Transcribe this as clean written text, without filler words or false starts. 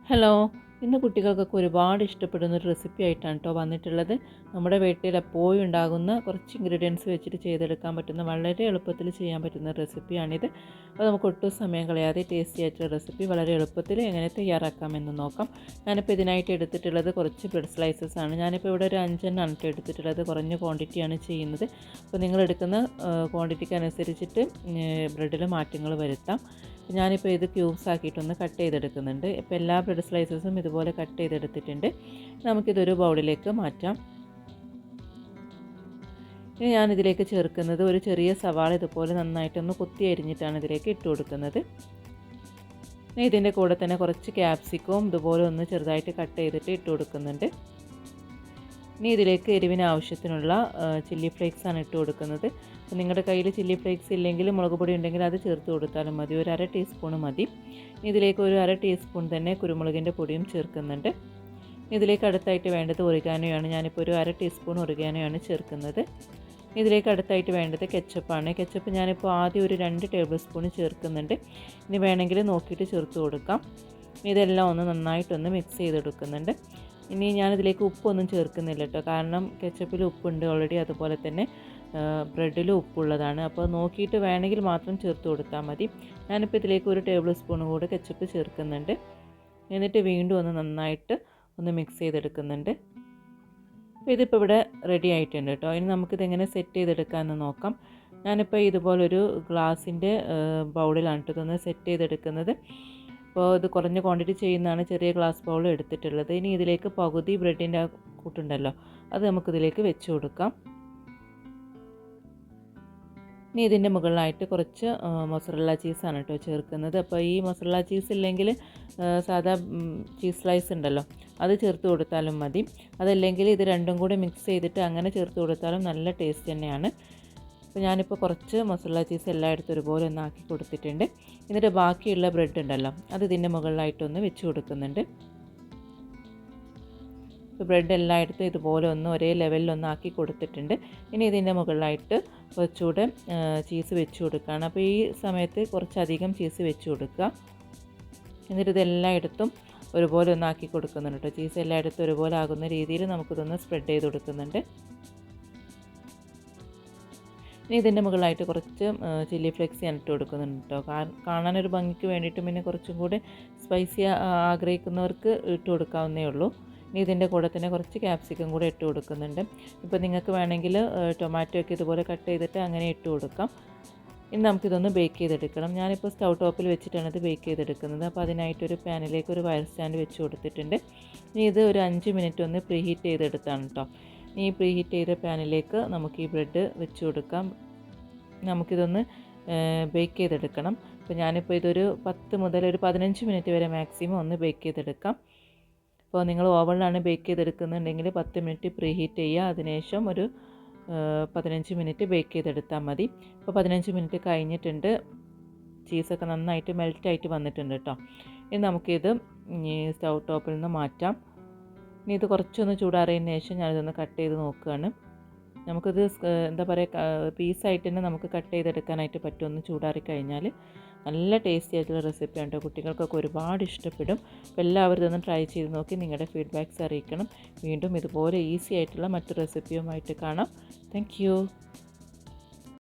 Hello, ഇന്ന് കുട്ടികൾക്കൊക്കെ ഒരുപാട് ഇഷ്ടപ്പെടുന്ന ഒരു റെസിപ്പി ആയിട്ടാണ് കേട്ടോ വന്നിട്ടുള്ളത്. നമ്മുടെ വീട്ടിൽ എപ്പോഴും ഉണ്ടാകുന്ന കുറച്ച് ഇൻഗ്രീഡിയൻസ് വെച്ചിട്ട് ചെയ്തെടുക്കാൻ പറ്റുന്ന വളരെ എളുപ്പത്തിൽ ചെയ്യാൻ പറ്റുന്ന റെസിപ്പിയാണിത്. അപ്പോൾ നമുക്ക് ഒട്ടും സമയം കളയാതെ ടേസ്റ്റി ആയിട്ടുള്ള റെസിപ്പി വളരെ എളുപ്പത്തിൽ എങ്ങനെ തയ്യാറാക്കാമെന്ന് നോക്കാം. ഞാനിപ്പോൾ ഇതിനായിട്ട് എടുത്തിട്ടുള്ളത് കുറച്ച് ബ്രെഡ് സ്ലൈസസ് ആണ്. ഞാനിപ്പോൾ ഇവിടെ ഒരു 5 എടുത്തിട്ടുള്ളത്. കുറഞ്ഞ ക്വാണ്ടിറ്റിയാണ് ചെയ്യുന്നത്. അപ്പോൾ നിങ്ങൾ എടുക്കുന്ന ക്വാണ്ടിറ്റിക്ക് അനുസരിച്ചിട്ട് ബ്രെഡിൽ മാറ്റങ്ങൾ വരുത്താം. ഞാനിപ്പോൾ ഇത് ക്യൂബ്സ് ആക്കിയിട്ടൊന്ന് കട്ട് ചെയ്തെടുക്കുന്നുണ്ട്. ഇപ്പോൾ എല്ലാ ബ്രെഡ് സ്ലൈസസും ഇതുപോലെ കട്ട് ചെയ്തെടുത്തിട്ടുണ്ട്. നമുക്കിതൊരു ബൗളിലേക്ക് മാറ്റാം. ഇനി ഞാനിതിലേക്ക് ചേർക്കുന്നത് ഒരു ചെറിയ സവാള ഇതുപോലെ നന്നായിട്ടൊന്ന് കുത്തി അരിഞ്ഞിട്ടാണ് ഇതിലേക്ക് ഇട്ട് കൊടുക്കുന്നത്. ഇനി ഇതിൻ്റെ കൂടെ തന്നെ കുറച്ച് ക്യാപ്സിക്കവും ഇതുപോലെ ഒന്ന് ചെറുതായിട്ട് കട്ട് ചെയ്തിട്ട് ഇട്ട് കൊടുക്കുന്നുണ്ട്. ഇനി ഇതിലേക്ക് എരിവിന് ആവശ്യത്തിനുള്ള ചില്ലി ഫ്ലേക്സ് ആണ് ഇട്ട് കൊടുക്കുന്നത്. അപ്പോൾ നിങ്ങളുടെ കയ്യിൽ ചില്ലി ഫ്ലേക്സ് ഇല്ലെങ്കിൽ മുളക് പൊടി ഉണ്ടെങ്കിൽ അത് ചേർത്ത് കൊടുത്താലും മതി. ഒരു 1/2 ടീസ്പൂൺ മതി. ഇതിലേക്ക് ഒരു 1/2 ടീസ്പൂൺ തന്നെ കുരുമുളകിൻ്റെ പൊടിയും ചേർക്കുന്നുണ്ട്. ഇതിലേക്ക് അടുത്തായിട്ട് വേണ്ടത് ഒറിഗാനോയാണ്. ഞാനിപ്പോൾ ഒരു 1/2 ടീസ്പൂൺ ഒറിഗാനോയാണ് ചേർക്കുന്നത്. ഇതിലേക്ക് അടുത്തായിട്ട് വേണ്ടത് കെച്ചപ്പാണ്. കെച്ചപ്പ് ഞാനിപ്പോൾ ആദ്യം ഒരു 2 ടേബിൾ സ്പൂൺ ചേർക്കുന്നുണ്ട്. ഇനി വേണമെങ്കിൽ നോക്കിയിട്ട് ചേർത്ത് കൊടുക്കാം. ഇതെല്ലാം ഒന്ന് നന്നായിട്ടൊന്ന് മിക്സ് ചെയ്തെടുക്കുന്നുണ്ട്. ഇനി ഞാനിതിലേക്ക് ഉപ്പൊന്നും ചേർക്കുന്നില്ല കേട്ടോ, കാരണം കെച്ചപ്പിൽ ഉപ്പുണ്ട് ഓൾറെഡി, അതുപോലെ തന്നെ ബ്രെഡിൽ ഉപ്പുള്ളതാണ്. അപ്പോൾ നോക്കിയിട്ട് വേണമെങ്കിൽ മാത്രം ചേർത്ത് കൊടുത്താൽ മതി. ഞാനിപ്പോൾ ഇതിലേക്ക് ഒരു ടേബിൾ സ്പൂൺ കൂടെ കെച്ചപ്പ് ചേർക്കുന്നുണ്ട്. എന്നിട്ട് വീണ്ടും ഒന്ന് നന്നായിട്ട് ഒന്ന് മിക്സ് ചെയ്തെടുക്കുന്നുണ്ട്. അപ്പോൾ ഇതിപ്പോൾ ഇവിടെ റെഡി ആയിട്ടുണ്ട് കേട്ടോ. ഇനി നമുക്കിതെങ്ങനെ സെറ്റ് ചെയ്തെടുക്കാമെന്ന് നോക്കാം. ഞാനിപ്പോൾ ഇതുപോലൊരു ഗ്ലാസിൻ്റെ ബൗളിലാണ് ഇതൊന്ന് സെറ്റ് ചെയ്തെടുക്കുന്നത്. അപ്പോൾ ഇത് കുറഞ്ഞ ക്വാണ്ടിറ്റി ചെയ്യുന്നതാണ് ചെറിയ ഗ്ലാസ് ബൗൾ എടുത്തിട്ടുള്ളത്. ഇനി ഇതിലേക്ക് പകുതി ബ്രെഡിൻ്റെ കൂട്ടുണ്ടല്ലോ, അത് നമുക്കിതിലേക്ക് വെച്ച് കൊടുക്കാം. ഇനി ഇതിൻ്റെ മുകളിലായിട്ട് കുറച്ച് മൊസറല്ല ചീസാണ് കേട്ടോ ചേർക്കുന്നത്. അപ്പോൾ ഈ മൊസറല്ല ചീസ് ഇല്ലെങ്കിൽ സാധാ ചീസ് സ്ലൈസ് ഉണ്ടല്ലോ, അത് ചേർത്ത് കൊടുത്താലും മതി. അതല്ലെങ്കിൽ ഇത് രണ്ടും കൂടി മിക്സ് ചെയ്തിട്ട് അങ്ങനെ ചേർത്ത് കൊടുത്താലും നല്ല ടേസ്റ്റ് തന്നെയാണ്. അപ്പോൾ ഞാനിപ്പോൾ കുറച്ച് മസാല ചീസ് എല്ലായിടത്തും ഒരുപോലെ ഒന്ന് ആക്കി കൊടുത്തിട്ടുണ്ട്. എന്നിട്ട് ബാക്കിയുള്ള ബ്രെഡ് ഉണ്ടല്ലോ, അത് ഇതിൻ്റെ മുകളിലായിട്ടൊന്ന് വെച്ച് കൊടുക്കുന്നുണ്ട്. ഇപ്പോൾ ബ്രെഡ് എല്ലായിടത്തും ഇതുപോലെ ഒന്ന് ഒരേ ലെവലിലൊന്ന് ആക്കി കൊടുത്തിട്ടുണ്ട്. ഇനി ഇതിൻ്റെ മുകളിലായിട്ട് കുറച്ചുകൂടെ ചീസ് വെച്ച് കൊടുക്കുകയാണ്. അപ്പോൾ ഈ സമയത്ത് കുറച്ചധികം ചീസ് വെച്ച് കൊടുക്കുക. എന്നിട്ട് ഇതെല്ലായിടത്തും ഒരുപോലെ ഒന്ന് ആക്കി കൊടുക്കുന്നുണ്ട് കേട്ടോ. ചീസ് എല്ലായിടത്തും ഒരുപോലെ ആകുന്ന രീതിയിൽ നമുക്കിതൊന്ന് സ്പ്രെഡ് ചെയ്ത് കൊടുക്കുന്നുണ്ട്. ഇനി ഇതിൻ്റെ മുകളിലായിട്ട് കുറച്ച് ചില്ലി ഫ്ലേക്സ് ഞാൻ ഇട്ട് കൊടുക്കുന്നുണ്ട് കേട്ടോ. കാണാനൊരു ഭംഗിക്ക് വേണ്ടിയിട്ടും പിന്നെ കുറച്ചും കൂടി സ്പൈസി ആഗ്രഹിക്കുന്നവർക്ക് ഇട്ട് കൊടുക്കാവുന്നേ ഉള്ളൂ. ഇനി ഇതിൻ്റെ കൂടെ തന്നെ കുറച്ച് ക്യാപ്സിക്കം കൂടെ ഇട്ട് കൊടുക്കുന്നുണ്ട്. ഇപ്പോൾ നിങ്ങൾക്ക് വേണമെങ്കിൽ ടൊമാറ്റോ ഒക്കെ ഇതുപോലെ കട്ട് ചെയ്തിട്ട് അങ്ങനെ ഇട്ട് കൊടുക്കാം. ഇനി നമുക്കിതൊന്ന് ബേക്ക് ചെയ്തെടുക്കണം. ഞാനിപ്പോൾ സ്റ്റൗ ടോപ്പിൽ വെച്ചിട്ടാണ് ഇത് ബേക്ക് ചെയ്തെടുക്കുന്നത്. അപ്പോൾ അതിനായിട്ടൊരു പാനിലേക്ക് ഒരു വയർ സ്റ്റാൻഡ് വെച്ച് കൊടുത്തിട്ടുണ്ട്. ഇനി ഇത് ഒരു 5 മിനിറ്റ് ഒന്ന് പ്രീ ഹീറ്റ് ചെയ്തെടുത്താണ് കേട്ടോ. ഈ പ്രീ ഹീറ്റ് ചെയ്ത പാനിലേക്ക് നമുക്ക് ഈ ബ്രെഡ് വെച്ച് കൊടുക്കാം. നമുക്കിതൊന്ന് ബേക്ക് ചെയ്തെടുക്കണം. അപ്പോൾ ഞാനിപ്പോൾ ഇതൊരു 10 മുതൽ ഒരു 15 മിനിറ്റ് വരെ മാക്സിമം ഒന്ന് ബേക്ക് ചെയ്തെടുക്കാം. അപ്പോൾ നിങ്ങൾ ഓവനിലാണ് ബേക്ക് ചെയ്തെടുക്കുന്നുണ്ടെങ്കിൽ 10 മിനിറ്റ് പ്രീ ഹീറ്റ് ചെയ്യുക. അതിനുശേഷം ഒരു 15 മിനിറ്റ് ബേക്ക് ചെയ്തെടുത്താൽ മതി. ഇപ്പോൾ 15 മിനിറ്റ് കഴിഞ്ഞിട്ടുണ്ട്. ചീസൊക്കെ നന്നായിട്ട് മെൽറ്റായിട്ട് വന്നിട്ടുണ്ട് കേട്ടോ. ഇനി നമുക്കിത് സ്റ്റൗ ടോപ്പിൽ നിന്ന് മാറ്റാം. ഇനി ഇത് കുറച്ചൊന്ന് ചൂടാറിയതിന് ശേഷം ഞാനിതൊന്ന് കട്ട് ചെയ്ത് നോക്കുകയാണ്. നമുക്കിത് എന്താ പറയുക, പീസായിട്ട് തന്നെ നമുക്ക് കട്ട് ചെയ്തെടുക്കാനായിട്ട് പറ്റും. ഒന്ന് ചൂടാറി കഴിഞ്ഞാൽ നല്ല ടേസ്റ്റി ആയിട്ടുള്ള റെസിപ്പിയാണ് കേട്ടോ. കുട്ടികൾക്കൊക്കെ ഒരുപാട് ഇഷ്ടപ്പെടും. അപ്പോൾ എല്ലാവരും ഇതൊന്ന് ട്രൈ ചെയ്ത് നോക്കി നിങ്ങളുടെ ഫീഡ്ബാക്ക്സ് അറിയിക്കണം. വീണ്ടും ഇതുപോലെ ഈസി ആയിട്ടുള്ള മറ്റു റെസിപ്പിയുമായിട്ട് കാണാം. താങ്ക്